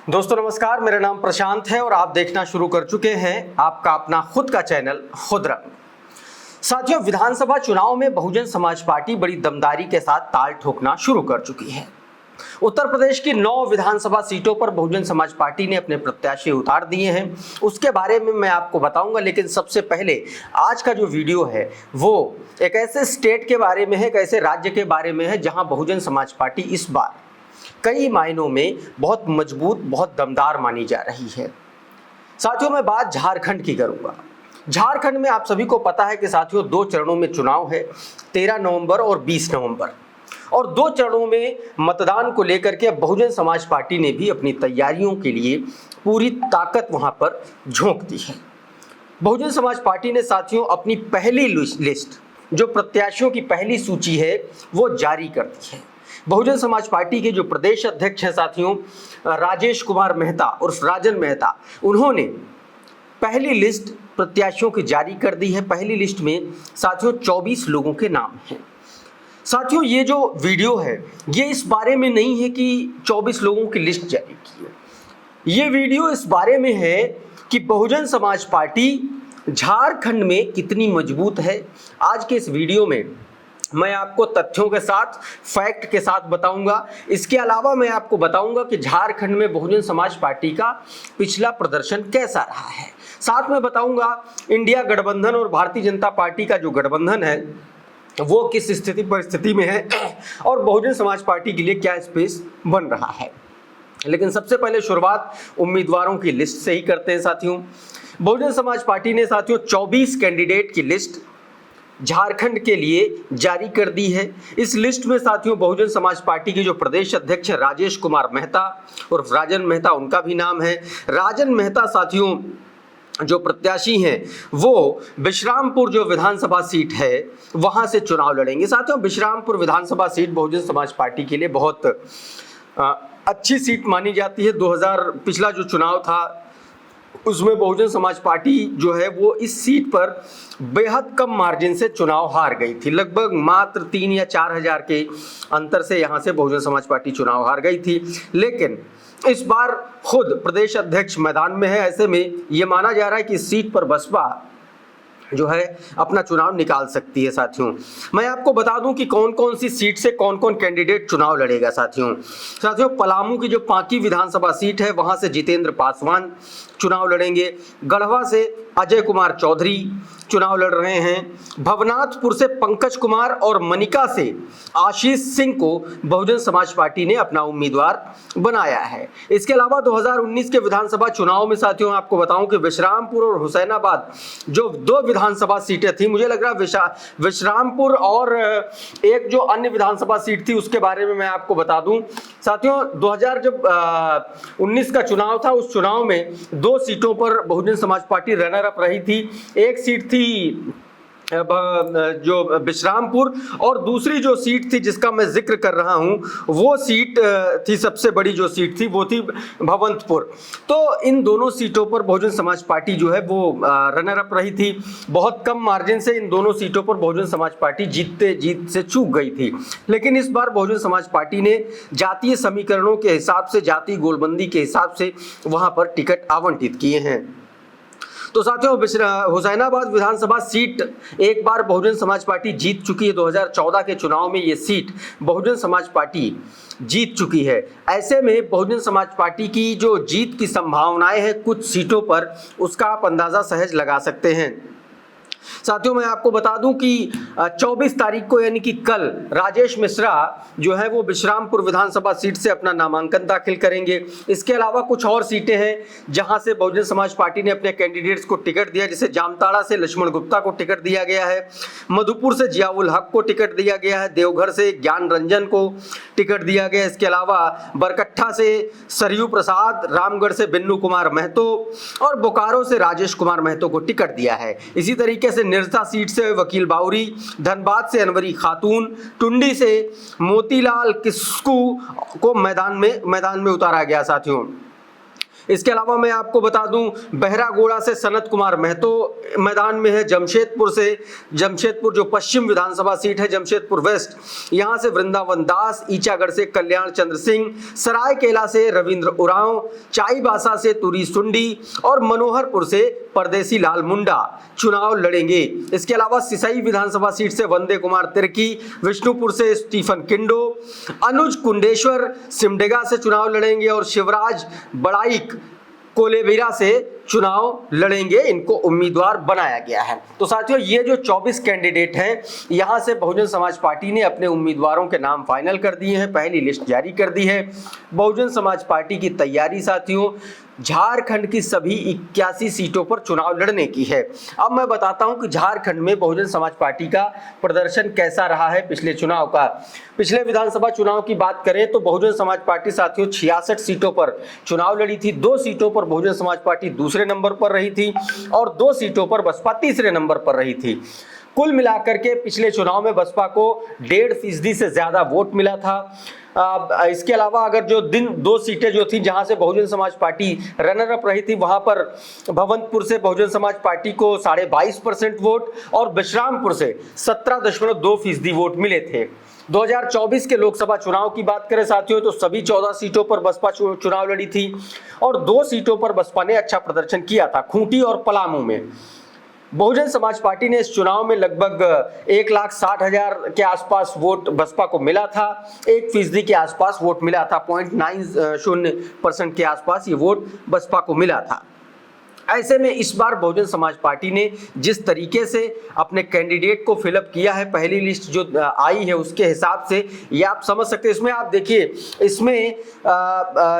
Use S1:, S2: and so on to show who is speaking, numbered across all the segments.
S1: दोस्तों नमस्कार, मेरा नाम प्रशांत है और आप देखना शुरू कर चुके हैं आपका अपना खुद का चैनल खुद रंग। साथियों, विधानसभा चुनाव में बहुजन समाज पार्टी बड़ी दमदारी के साथ ताल ठोकना शुरू कर चुकी है। उत्तर प्रदेश की 9 विधानसभा सीटों पर बहुजन समाज पार्टी ने अपने प्रत्याशी उतार दिए हैं। उसके बारे में मैं आपको बताऊंगा, लेकिन सबसे पहले आज का जो वीडियो है वो एक ऐसे स्टेट के बारे में है, एक ऐसे राज्य के बारे में है जहां बहुजन समाज पार्टी इस बार कई मायनों में बहुत मजबूत, बहुत दमदार मानी जा रही है। साथियों, मैं बात झारखंड की करूंगा। झारखंड में आप सभी को पता है कि साथियों 2 चरणों में चुनाव है, 13 नवंबर और 20 नवंबर, और 2 चरणों में मतदान को लेकर के बहुजन समाज पार्टी ने भी अपनी तैयारियों के लिए पूरी ताकत वहां पर झोंक दी है। बहुजन समाज पार्टी ने साथियों अपनी पहली लिस्ट, जो प्रत्याशियों की पहली सूची है, वो जारी कर दी है। बहुजन समाज पार्टी के जो प्रदेश अध्यक्ष हैं साथियों, राजेश कुमार मेहता उर्फ राजन मेहता, उन्होंने पहली लिस्ट प्रत्याशियों की जारी कर दी है। पहली लिस्ट में साथियों 24 लोगों के नाम हैं। साथियों, ये जो वीडियो है ये इस बारे में नहीं है कि 24 लोगों की लिस्ट जारी की है। ये वीडियो इस बारे में है कि बहुजन समाज पार्टी झारखंड में कितनी मजबूत है। आज के इस वीडियो में मैं आपको तथ्यों के साथ, फैक्ट के साथ बताऊंगा। इसके अलावा मैं आपको बताऊंगा कि झारखंड में बहुजन समाज पार्टी का पिछला प्रदर्शन कैसा रहा है। साथ में बताऊंगा इंडिया गठबंधन और भारतीय जनता पार्टी का जो गठबंधन है वो किस स्थिति परिस्थिति में है और बहुजन समाज पार्टी के लिए क्या स्पेस बन रहा है। लेकिन सबसे पहले शुरुआत उम्मीदवारों की लिस्ट से ही करते हैं साथियों। बहुजन समाज पार्टी ने साथियों 24 कैंडिडेट की लिस्ट झारखंड के लिए जारी कर दी है। इस लिस्ट में साथियों बहुजन समाज पार्टी के जो प्रदेश अध्यक्ष है राजेश कुमार मेहता और राजन मेहता, उनका भी नाम है। राजन मेहता साथियों जो प्रत्याशी हैं वो बिश्रामपुर जो विधानसभा सीट है वहां से चुनाव लड़ेंगे। साथियों, बिश्रामपुर विधानसभा सीट बहुजन समाज पार्टी के लिए बहुत अच्छी सीट मानी जाती है। 2000 पिछला जो चुनाव था उसमें बहुजन समाज पार्टी जो है वो इस सीट पर बेहद कम मार्जिन से चुनाव हार गई थी। लगभग मात्र 3 या 4 हजार के अंतर से यहां से बहुजन समाज पार्टी चुनाव हार गई थी। लेकिन इस बार खुद प्रदेश अध्यक्ष मैदान में है। ऐसे में यह माना जा रहा है कि इस सीट पर बसपा जो है अपना चुनाव निकाल सकती है। साथियों, मैं आपको बता दूं कि कौन कौन सी सीट से कौन कौन कैंडिडेट चुनाव लड़ेगा। साथियों पलामू की जो पांकी विधानसभा सीट है वहां से जितेंद्र पासवान चुनाव लड़ेंगे। गढ़वा से अजय कुमार चौधरी चुनाव लड़ रहे हैं। भवनाथपुर से पंकज कुमार और मनिका से आशीष सिंह को बहुजन समाज पार्टी ने अपना उम्मीदवार बनाया है। इसके अलावा 2019 के विधानसभा चुनाव में साथियों आपको बताऊं कि विश्रामपुर और हुसैनाबाद जो 2 विधानसभा सीटें थी, मुझे लग रहा है विश्रामपुर और एक जो अन्य विधानसभा सीट थी उसके बारे में मैं आपको बता दूं। साथियों 2019 का चुनाव था, उस चुनाव में 2 सीटों पर Bahujan Samaj party runner up रही थी। एक सीट थी जो बिश्रामपुर और दूसरी जो सीट थी जिसका मैं जिक्र कर रहा हूं वो सीट थी, सबसे बड़ी जो सीट थी वो थी भवंतपुर। तो इन दोनों सीटों पर बहुजन समाज पार्टी जो है वो रनर अप रही थी। बहुत कम मार्जिन से इन दोनों सीटों पर बहुजन समाज पार्टी जीत से चूक गई थी। लेकिन इस बार बहुजन समाज पार्टी ने जातीय समीकरणों के हिसाब से, जातीय गोलबंदी के हिसाब से वहां पर टिकट आवंटित किए हैं। तो साथियों हुसैनाबाद विधानसभा सीट एक बार बहुजन समाज पार्टी जीत चुकी है। 2014 के चुनाव में ये सीट बहुजन समाज पार्टी जीत चुकी है। ऐसे में बहुजन समाज पार्टी की जो जीत की संभावनाएं हैं कुछ सीटों पर, उसका आप अंदाजा सहज लगा सकते हैं। साथियों मैं आपको बता दूं कि 24 तारीख को यानी कि कल राजेश मिश्रा जो है वो बिश्रामपुर विधानसभा सीट से अपना नामांकन दाखिल करेंगे। इसके अलावा कुछ और सीटें हैं जहां से बहुजन समाज पार्टी ने अपने कैंडिडेट्स को टिकट दिया। जैसे जामताड़ा से लक्ष्मण गुप्ता को टिकट दिया गया है, मधुपुर से जियाउल हक को टिकट दिया गया है, देवघर से ज्ञान रंजन को टिकट दिया गया है। इसके अलावा बरकट्ठा से सरयू प्रसाद, रामगढ़ से बिन्नू कुमार महतो और बोकारो से राजेश कुमार महतो को टिकट दिया है। इसी तरीके से निरसा सीट से वकील बाउरी, धनबाद से अनवरी खातून, टुंडी से मोतीलाल किस्कू को मैदान में उतारा गया। साथियों इसके अलावा मैं आपको बता दूं, बहरागोड़ा से सनत कुमार महतो मैदान में है। जमशेदपुर जो पश्चिम विधानसभा सीट है, जमशेदपुर वेस्ट, यहां से वृंदावन दास, ईचागढ़ से कल्याण चंद्र सिंह, सरायकेला से रविंद्र उरांव, चाईबासा से तुरी सुंडी और मनोहरपुर से परदेसी लाल मुंडा चुनाव लड़ेंगे। इसके अलावा सिसई विधानसभा सीट से वंदे कुमार तिर्की, विष्णुपुर से स्टीफन किंडो, अनुज कुंडेश्वर सिमडेगा से चुनाव लड़ेंगे और शिवराज बड़ाइक कोलेबिरा से चुनाव लड़ेंगे। इनको उम्मीदवार बनाया गया है। तो साथियों, ये जो 24 कैंडिडेट हैं, यहां से बहुजन समाज पार्टी ने अपने उम्मीदवारों के नाम फाइनल कर दिए हैं, पहली लिस्ट जारी कर दी है। बहुजन समाज पार्टी की तैयारी साथियों झारखंड की सभी 81 सीटों पर चुनाव लड़ने की है। अब मैं बताता हूं कि झारखंड में बहुजन समाज पार्टी का प्रदर्शन कैसा रहा है पिछले चुनाव का। पिछले विधानसभा चुनाव की बात करें तो बहुजन समाज पार्टी साथियों 66 सीटों पर चुनाव लड़ी थी। 2 सीटों पर बहुजन समाज पार्टी दूसरे नंबर पर रही थी और 2 सीटों पर बसपा तीसरे नंबर पर रही थी। कुल मिलाकर के पिछले चुनाव में बसपा को 1.5% से ज्यादा वोट मिला था। इसके अलावा अगर जो 2 सीटें जो थी जहां से Bahujan Samaj party runner up रही थी, वहां पर भवंतपुर से बहुजन समाज पार्टी को 22.5% वोट और विश्रामपुर से 17.2% वोट मिले थे। 2024 के लोकसभा चुनाव की बात करें साथियों तो सभी 14 सीटों पर बसपा चुनाव लड़ी थी और 2 सीटों पर बसपा ने अच्छा प्रदर्शन किया था, खूंटी और पलामू में। बहुजन समाज पार्टी ने इस चुनाव में लगभग 1,60,000 के आसपास वोट बसपा को मिला था। 1% के आसपास वोट मिला था, 0.90% के आसपास ये वोट बसपा को मिला था। ऐसे में इस बार बहुजन समाज पार्टी ने जिस तरीके से अपने कैंडिडेट को फिलअप किया है, पहली लिस्ट जो आई है उसके हिसाब से ये आप समझ सकते हैं। इसमें आप देखिए, इसमें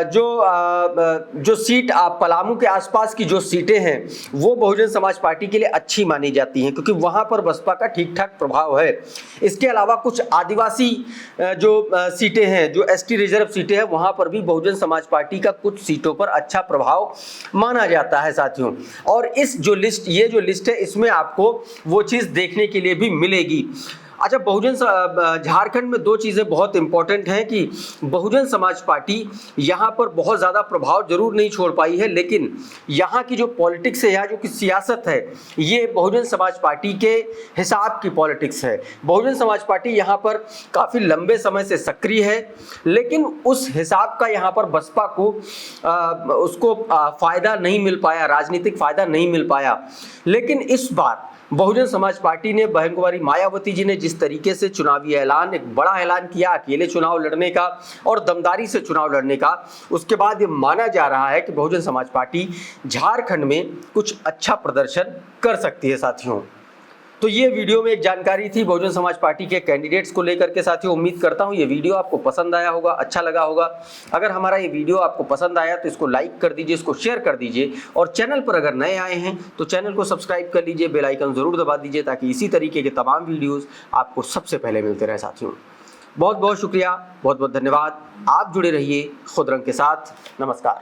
S1: जो सीट पलामू के आसपास की जो सीटें हैं वो बहुजन समाज पार्टी के लिए अच्छी मानी जाती हैं क्योंकि वहां पर बसपा का ठीक ठाक प्रभाव है। इसके अलावा कुछ आदिवासी जो सीटें हैं, जो ST रिजर्व सीटें हैं, वहां पर भी बहुजन समाज पार्टी का कुछ सीटों पर अच्छा प्रभाव माना जाता है साथियों। और ये जो लिस्ट है इसमें आपको वो चीज देखने के लिए भी मिलेगी। अच्छा, झारखंड में 2 चीजें बहुत इंपॉर्टेंट हैं कि बहुजन समाज पार्टी यहां पर बहुत ज्यादा प्रभाव जरूर नहीं छोड़ पाई है, लेकिन यहां की जो पॉलिटिक्स है, यहाँ जो कि सियासत है, ये बहुजन समाज पार्टी के हिसाब की पॉलिटिक्स है। बहुजन समाज पार्टी यहां पर काफी लंबे समय से सक्रिय है, लेकिन उस हिसाब का यहां पर बसपा को उसको फायदा नहीं मिल पाया, राजनीतिक फायदा नहीं मिल पाया। लेकिन इस बार बहुजन समाज पार्टी ने, बहन कुमारी मायावती जी ने जिस तरीके से चुनावी ऐलान, एक बड़ा ऐलान किया अकेले चुनाव लड़ने का और दमदारी से चुनाव लड़ने का, उसके बाद ये माना जा रहा है कि बहुजन समाज पार्टी झारखंड में कुछ अच्छा प्रदर्शन कर सकती है साथियों। तो ये वीडियो में एक जानकारी थी बहुजन समाज पार्टी के कैंडिडेट्स को लेकर के साथियों। उम्मीद करता हूँ ये वीडियो आपको पसंद आया होगा, अच्छा लगा होगा। अगर हमारा ये वीडियो आपको पसंद आया तो इसको लाइक कर दीजिए, इसको शेयर कर दीजिए और चैनल पर अगर नए आए हैं तो चैनल को सब्सक्राइब कर लीजिए, बेल आइकन जरूर दबा दीजिए ताकि इसी तरीके के तमाम वीडियोज़ आपको सबसे पहले मिलते रहे साथियों। बहुत बहुत शुक्रिया, बहुत बहुत धन्यवाद। आप जुड़े रहिए खुद रंग के साथ। नमस्कार।